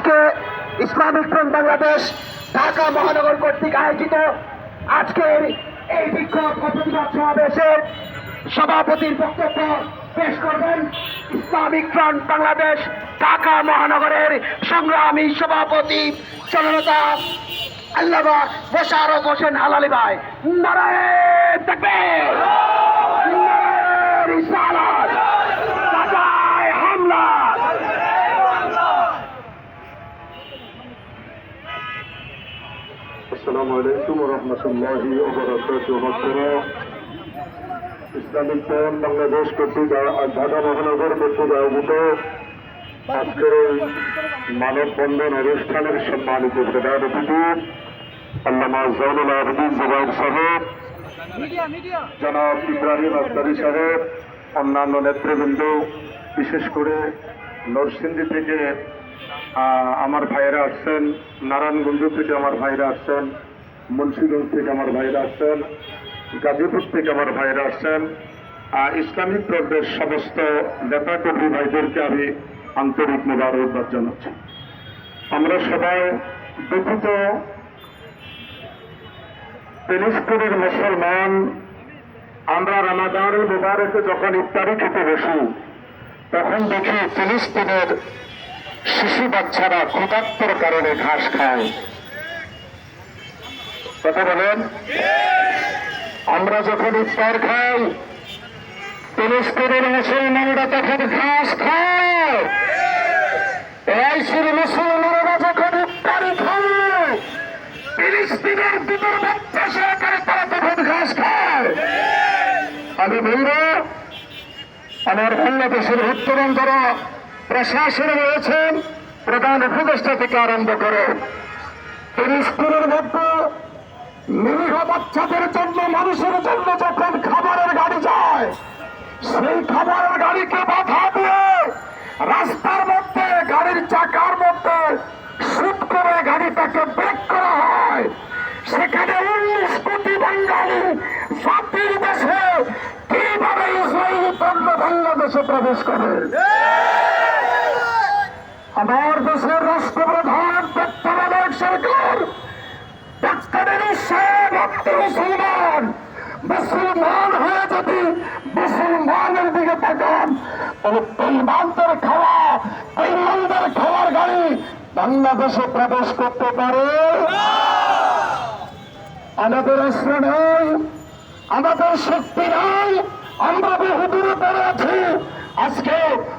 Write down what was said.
আজকে Islamic front Bangladesh Dhaka মহানগর কর্তৃক আয়োজিত আজকের এই বিক্ষোভ ও প্রতিবাদ সমাবেশের সভাপতির বক্তব্য পেশ করবেন ইসলামিক ফ্রন্ট বাংলাদেশ ঢাকা মহানগরের সংগ্রামী সভাপতি জননেতা আল্লামা মোশাররফ হোসেন হালালী ভাই। নারায়ে তাকবীর, নারায়ে রিসালাত, গাজায় হামলা। আসসালামু আলাইকুম ওয়া রাহমাতুল্লাহি ওয়া বারাকাতুহু। ইসলামিক ফ্রন্ট বাংলাদেশ কর্তৃক ঢাকা মহানগর কর্তৃক আয়োজিত আজকের এই মানববন্ধন অনুষ্ঠানের সম্মানিত প্রধান অতিথি আল্লামা জয়নুল আবেদিন জুবাইর সাহেব, জনাব ইব্রাহিম আজদারী সাহেব, অন্যান্য নেতৃবৃন্দ, বিশেষ করে নরসিংদী থেকে আমার ভাইয়েরা আসছেন, নারায়ণগঞ্জ থেকে আমার ভাইরা আসছেন, মুন্সিগঞ্জ থেকে আমার ভাইরা আসছেন, গাজীপুর থেকে আমার ভাইরা আসছেন। ইসলামিক ফ্রন্টের সমস্ত নেতাকর্মী ভাইদেরকে আমি আন্তরিক মোবারকবাদ জানাচ্ছি। আমরা সবাই দুঃখিত, ফিলিস্তিনের মুসলমান আমরা রমাদানুল মুবারকে যখন ইফতারি খেতে বসি তখন দেখি ফিলিস্তিনের শিশু বাচ্চারা ক্ষুধার্তের কারণে ঘাস খায়। কথা বলেন, আমরা যখন ইফতার খাই ফিলিস্তিনের মুসলমানরা তখন ঘাস খায়। এই শুধু মুসলমানরা যখন ইফতারি খায় ফিলিস্তিনের দুটোর বাচ্চা সহকারে তারা তখন ঘাস খায়। আমি বলব, আমার বাংলাদেশের উত্তরাঞ্চল প্রশাসন রয়েছেন, প্রধান উপদেষ্টা থেকে আরম্ভ করে ফিলিস্তিনের মধ্যে নিরীহ বাচ্চাদের জন্য, মানুষের জন্য যখন খাবারের গাড়ি যায়, সেই খাবারের গাড়িকে বাধা দিয়ে রাস্তার মধ্যে গাড়ির চাকার মধ্যে শুট করে গাড়িটাকে ব্রেক করা হয়। সেখানে 19 কোটি বাঙালি জাতির দেশে কিভাবে ইসরায়েলি পণ্য বাংলাদেশে প্রবেশ করে? আমার দেশের রাষ্ট্রপ্রধান তত্ত্বাবধায়ক সরকার মুসলমান, মুসলমান হয়ে যদি মুসলমানের দিকে তাকান তাহলে বেঈমানদের খাওয়া, বেঈমানদের খাওয়ার গাড়ি বাংলাদেশে প্রবেশ করতে পারে? আমাদের অস্ত্র নেই, আমাদের শক্তি নাই, আমরা বহুদূরে পড়ে আছি। আজকে